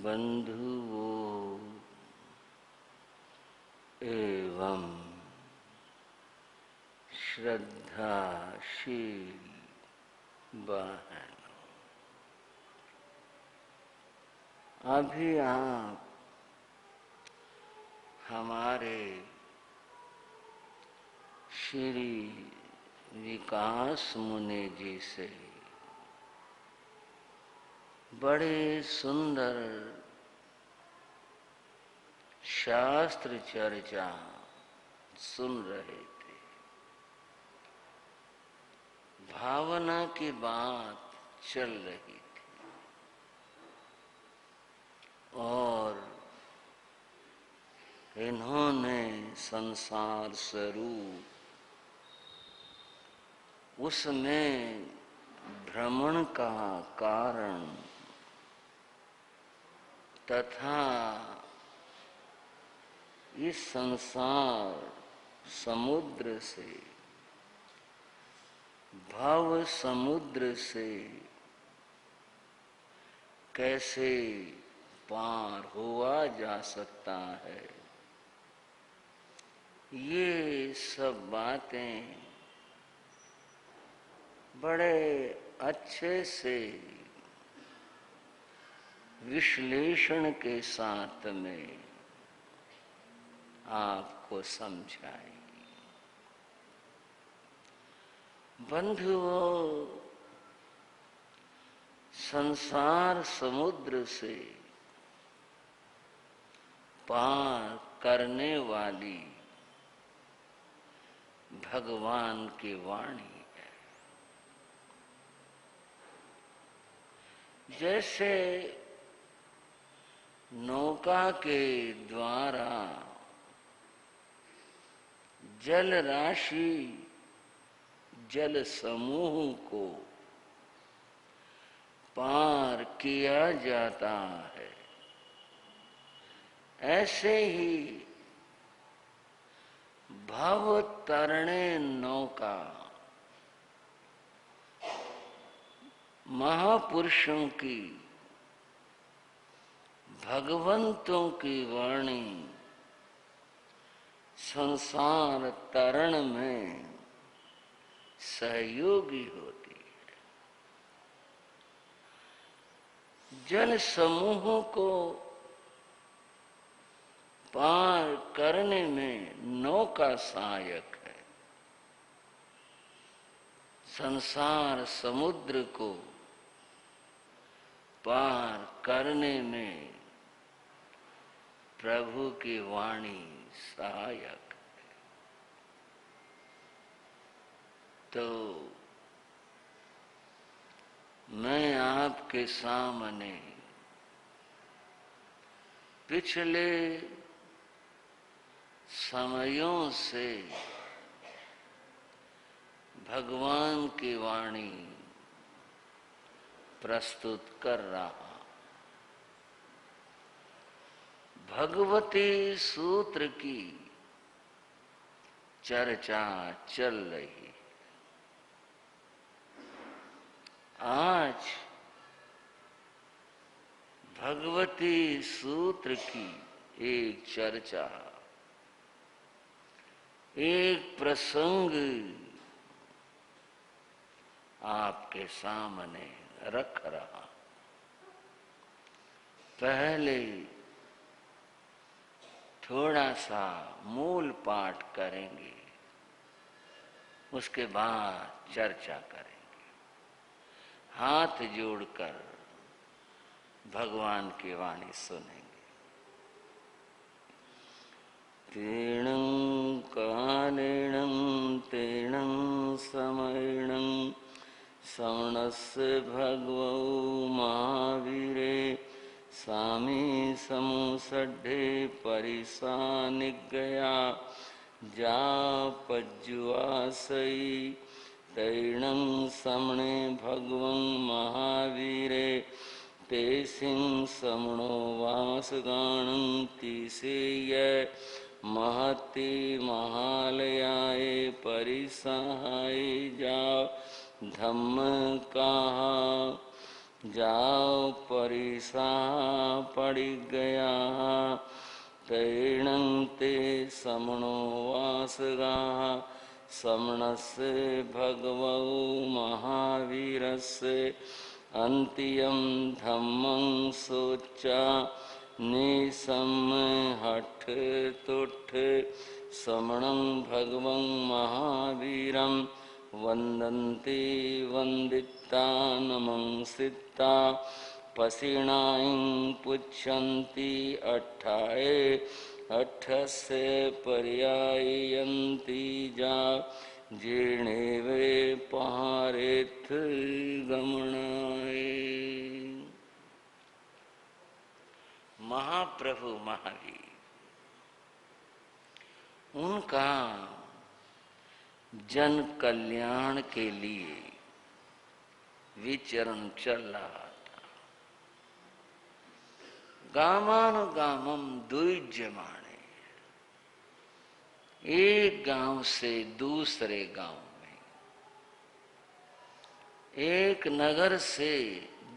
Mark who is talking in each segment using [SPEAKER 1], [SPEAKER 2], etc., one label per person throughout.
[SPEAKER 1] बंधुओं एवं श्रद्धाशील बहनों, अभी आप हमारे श्री विकास मुनि जी से बड़े सुंदर शास्त्र चर्चा सुन रहे थे। भावना की बात चल रही थी और इन्होंने संसार स्वरूप उसमें भ्रमण का कारण तथा इस संसार समुद्र से भव समुद्र से कैसे पार हुआ जा सकता है, ये सब बातें बड़े अच्छे से विश्लेषण के साथ में आपको समझाएंगे। बंधुओं, संसार समुद्र से पार करने वाली भगवान की वाणी है। जैसे नौका के द्वारा जल राशि जल समूह को पार किया जाता है, ऐसे ही भव तरणे नौका महापुरुषों की भगवंतों की वाणी संसार तरण में सहयोगी होती है। जल समूह को पार करने में नौका सहायक है। संसार समुद्र को पार करने में प्रभु की वाणी सहायक है। तो मैं आपके सामने पिछले समयों से भगवान की वाणी प्रस्तुत कर रहा। भगवती सूत्र की चर्चा चल रही। आज भगवती सूत्र की एक चर्चा, एक प्रसंग आपके सामने रख रहा। पहले थोड़ा सा मूल पाठ करेंगे, उसके बाद चर्चा करेंगे। हाथ जोड़कर भगवान की वाणी सुनेंगे। तीर्णं कालेन तीर्णं समयेन श्रवणस्य भगवो महावीरे सामी समुसड्ढे परिसानिगया जापज्जुवासई तैणं समणे भगवं महावीरे ते सिंह समणो वासगाणं तिसेय महति महालयाय परिसहाय जा धम्म कहा जाओ परिसा पड़ी गया तैणं ते समणो वासगा समणस्य भगवो महावीरस्य अन्त्यं धम्मं सोचा निसम हठ तुठ समणं भगवं महावीरं वंदन्ते वंदिता नमंसिता पसीणां पुच्छन्ति अट्ठाए अठस्य पर्यायन्ति जा जीर्णे वे पहारेथ गमनाए। महाप्रभु महावीर उनका जन कल्याण के लिए विचरण चल रहा था। गामानुगामम द्विजमाने, एक गांव से दूसरे गांव में, एक नगर से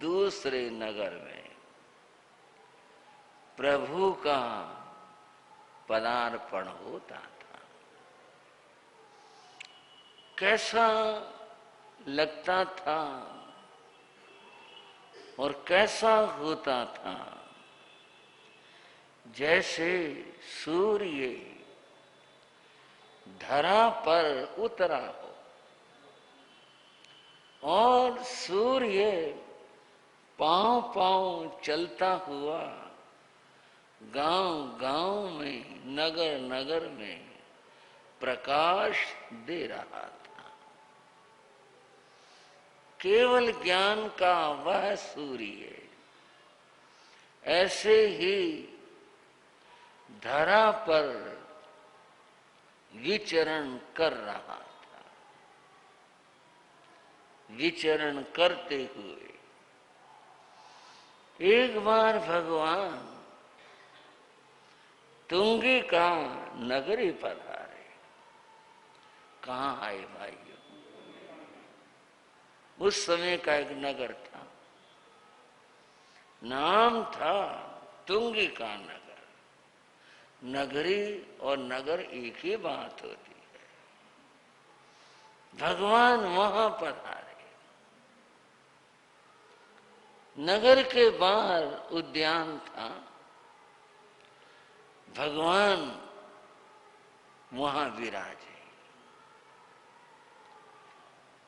[SPEAKER 1] दूसरे नगर में प्रभु का पदार्पण होता था। कैसा लगता था और कैसा होता था, जैसे सूर्य धरा पर उतरा हो और सूर्य पांव पांव चलता हुआ गांव गांव में, नगर नगर में प्रकाश दे रहा था। केवल ज्ञान का वह सूर्य ऐसे ही धरा पर विचरण कर रहा था। विचरण करते हुए एक बार भगवान तुंगी का नगरी पधारे। कहाँ आए भाइयों? उस समय का एक नगर था, नाम था तुंगी का नगर। नगरी और नगर एक ही बात होती है। भगवान वहां पधारे। नगर के बाहर उद्यान था, भगवान वहां विराजे।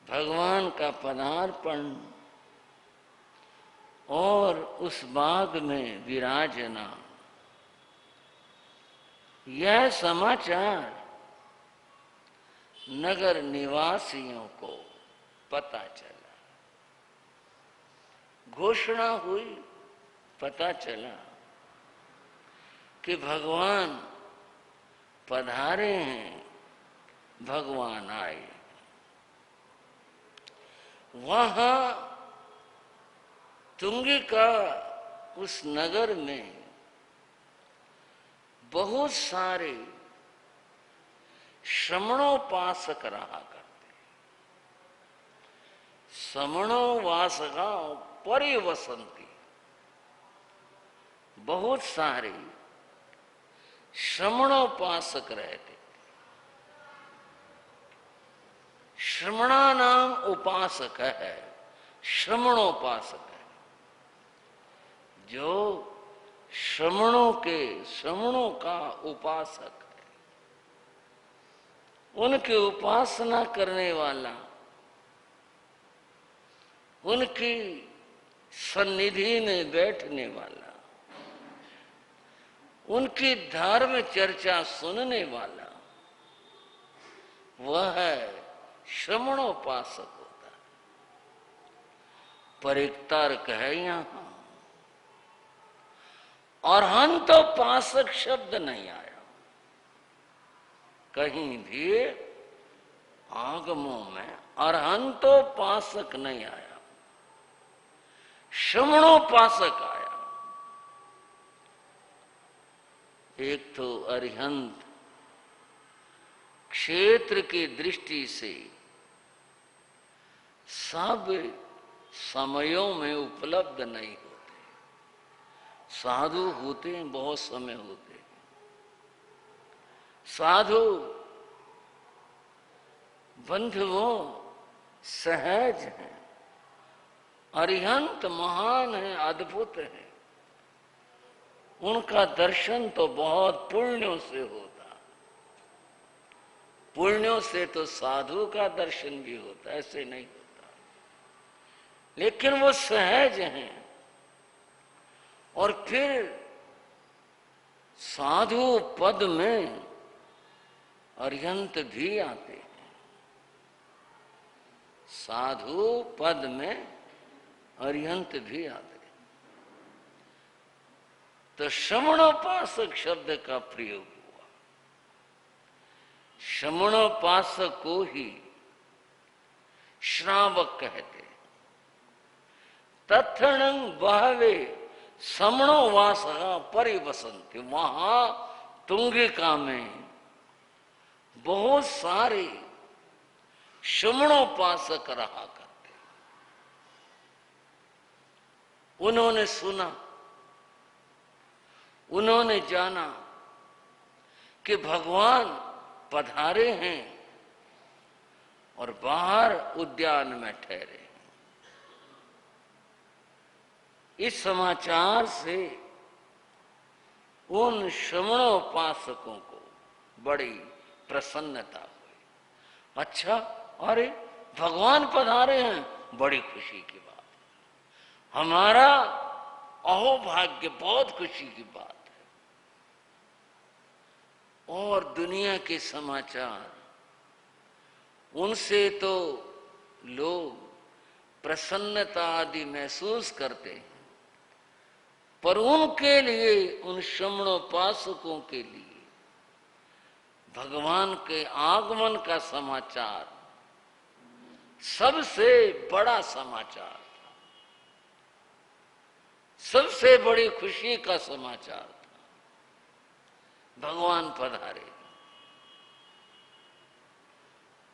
[SPEAKER 1] भगवान का पदार्पण और उस बाग में विराजना, यह समाचार नगर निवासियों को पता चला। घोषणा हुई, पता चला कि भगवान पधारे हैं, भगवान आए। वहां तुंगी का उस नगर में बहुत सारे श्रमणोपासक रहा करते। श्रमणोवासका परिवसंती, बहुत सारे श्रमणोपासक रहते। श्रमणा नाम उपासक है, श्रमणोपासक है, जो श्रमणों का उपासक है। उनकी उपासना करने वाला, उनकी सन्निधि में बैठने वाला, उनकी धर्म चर्चा सुनने वाला, वह श्रमणोपासक होता है। पर एक तर्क है यहां, अरहंतोपासक शब्द नहीं आया कहीं भी। आगमों में अरहंतोपासक नहीं आया, श्रमणोपासक आया। एक तो अरिहंत क्षेत्र की दृष्टि से सब समयों में उपलब्ध नहीं होते। साधु होते हैं, बहुत समय होते हैं। साधु बंधुओं सहज हैं, अरिहंत महान है, अद्भुत है। उनका दर्शन तो बहुत पुण्यों से होता। पुण्यों से तो साधु का दर्शन भी होता, ऐसे नहीं होता। लेकिन वो सहज हैं। और फिर साधु पद में अरिहंत भी आते हैं। साधु पद में अरिहंत भी आते हैं। तो श्रवणोपासक शब्द का प्रयोग हुआ। श्रवणोपासक को ही श्रावक कहते हैं। तत्णं बहवे समणो वासः परिवसन्ति। वहां तुंगिका में बहुत सारे श्रवणोपासक रहा करते। उन्होंने सुना, उन्होंने जाना कि भगवान पधारे हैं और बाहर उद्यान में ठहरे। इस समाचार से उन श्रवणोपासकों को बड़ी प्रसन्नता हुई। अच्छा, अरे भगवान पधारे हैं, बड़ी खुशी की बात। हमारा अहोभाग्य, बहुत खुशी की बात है। और दुनिया के समाचार, उनसे तो लोग प्रसन्नता आदि महसूस करते हैं, पर उनके लिए, उन श्रवणोपासकों के लिए भगवान के आगमन का समाचार सबसे बड़ा समाचार था, सबसे बड़ी खुशी का समाचार था। भगवान पधारे।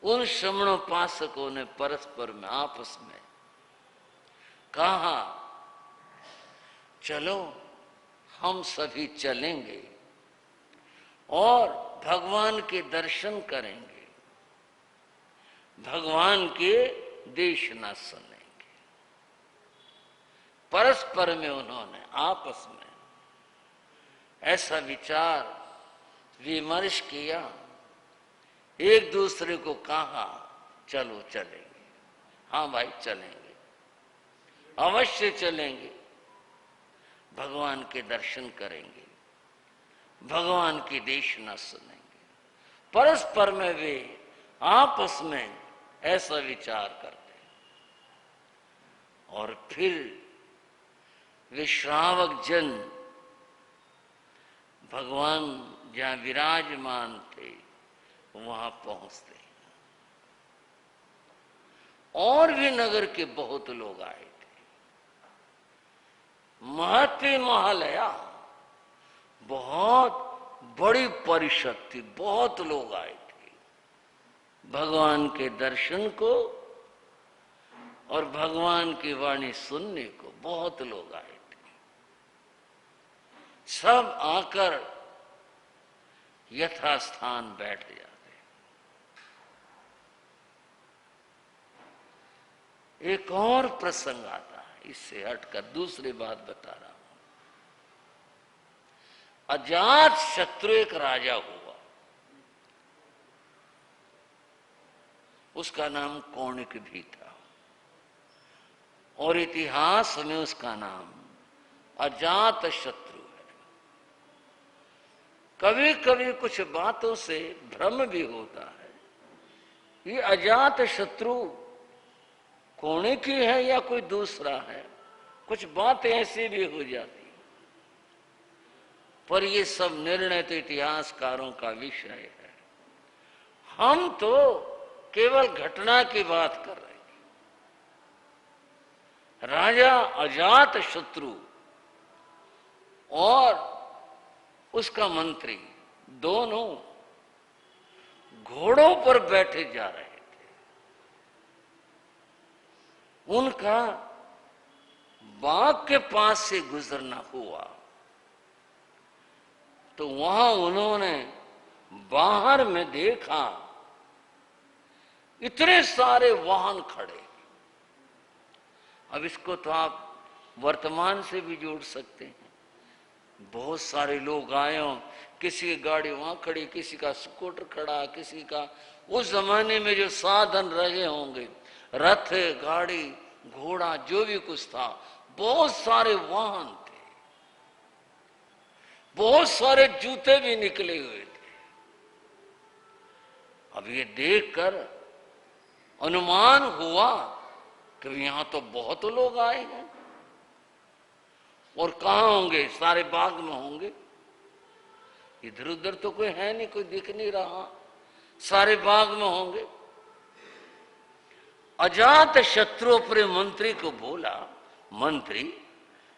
[SPEAKER 1] उन श्रवणोपासकों ने परस्पर में, आपस में कहा, चलो हम सभी चलेंगे और भगवान के दर्शन करेंगे, भगवान के देशना सुनेंगे। परस्पर में उन्होंने आपस में ऐसा विचार विमर्श किया, एक दूसरे को कहा, चलो चलेंगे। हाँ भाई चलेंगे, अवश्य चलेंगे, भगवान के दर्शन करेंगे, भगवान की देशना सुनेंगे। परस्पर में वे आपस में ऐसा विचार करते। और फिर वे श्रावक जन भगवान जहां विराजमान थे वहां पहुंचते। और भी नगर के बहुत लोग आए थे। महती महालया, बहुत बड़ी परिषद थी, बहुत लोग आए थे भगवान के दर्शन को और भगवान की वाणी सुनने को। बहुत लोग आए थे। सब आकर यथास्थान बैठ जाते। एक और प्रसंग आता है, इससे हटकर दूसरी बात बता रहा हूं। अजात शत्रु एक राजा हुआ, उसका नाम कौणिक भी था और इतिहास में उसका नाम अजात शत्रु है। कभी कभी कुछ बातों से भ्रम भी होता है ये अजात शत्रु कौणिक ही है या कोई दूसरा है। कुछ बातें ऐसी भी हो जाती, पर ये सब निर्णय तो इतिहासकारों का विषय है। हम तो केवल घटना की बात कर रहे हैं। राजा अजात शत्रु और उसका मंत्री दोनों घोड़ों पर बैठे जा रहे थे। उनका बाग के पास से गुजरना हुआ तो वहां उन्होंने बाहर में देखा इतने सारे वाहन खड़े। अब इसको तो आप वर्तमान से भी जोड़ सकते हैं। बहुत सारे लोग आए हों, किसी की गाड़ी वहां खड़ी, किसी का स्कूटर खड़ा, किसी का उस जमाने में जो साधन रहे होंगे, रथ, गाड़ी, घोड़ा, जो भी कुछ था, बहुत सारे वाहन थे, बहुत सारे जूते भी निकले हुए थे। अब ये देखकर अनुमान हुआ कि यहां तो बहुत लोग आए हैं। और कहां होंगे? सारे बाग में होंगे। इधर उधर तो कोई है नहीं, कोई दिख नहीं रहा, सारे बाग में होंगे। अजात शत्रु अपने मंत्री को बोला, मंत्री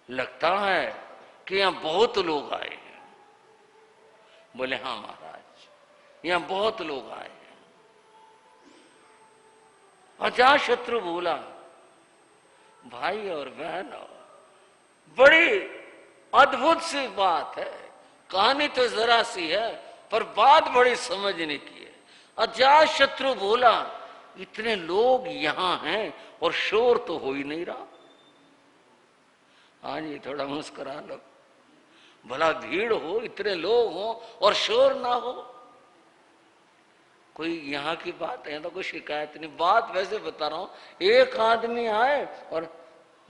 [SPEAKER 1] लगता है कि यहां बहुत लोग आए हैं। बोले हाँ महाराज, यहां बहुत लोग आए हैं। अजात शत्रु बोला, भाई और बहनों, बड़ी अद्भुत सी बात है, कहानी तो जरा सी है पर बात बड़ी समझने की है। अजात शत्रु बोला, इतने लोग यहां हैं और शोर तो हो ही नहीं रहा। हाँ जी, थोड़ा मुस्कुरा लो, भला भीड़ हो, इतने लोग हो और शोर ना हो। कोई यहाँ की बात है तो कोई शिकायत नहीं, बात वैसे बता रहा हूं। एक आदमी आए और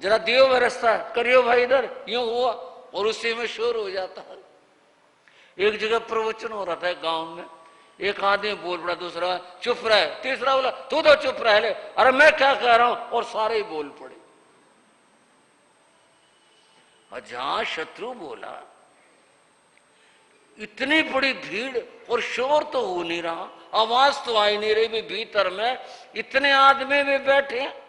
[SPEAKER 1] जरा दियो व्यवस्था करियो भाई, इधर यूं हुआ, और उसी में शोर हो जाता है। एक जगह प्रवचन हो रहा था गांव में, एक आदमी बोल पड़ा, दूसरा चुप रहे, तीसरा बोला तू तो चुप रह ले, अरे मैं क्या कह रहा हूं, और सारे ही बोल पड़े। अजात शत्रु बोला, इतनी बड़ी भीड़ और शोर तो हो नहीं रहा, आवाज तो आई नहीं रही भी, भीतर में इतने आदमी भी बैठे हैं।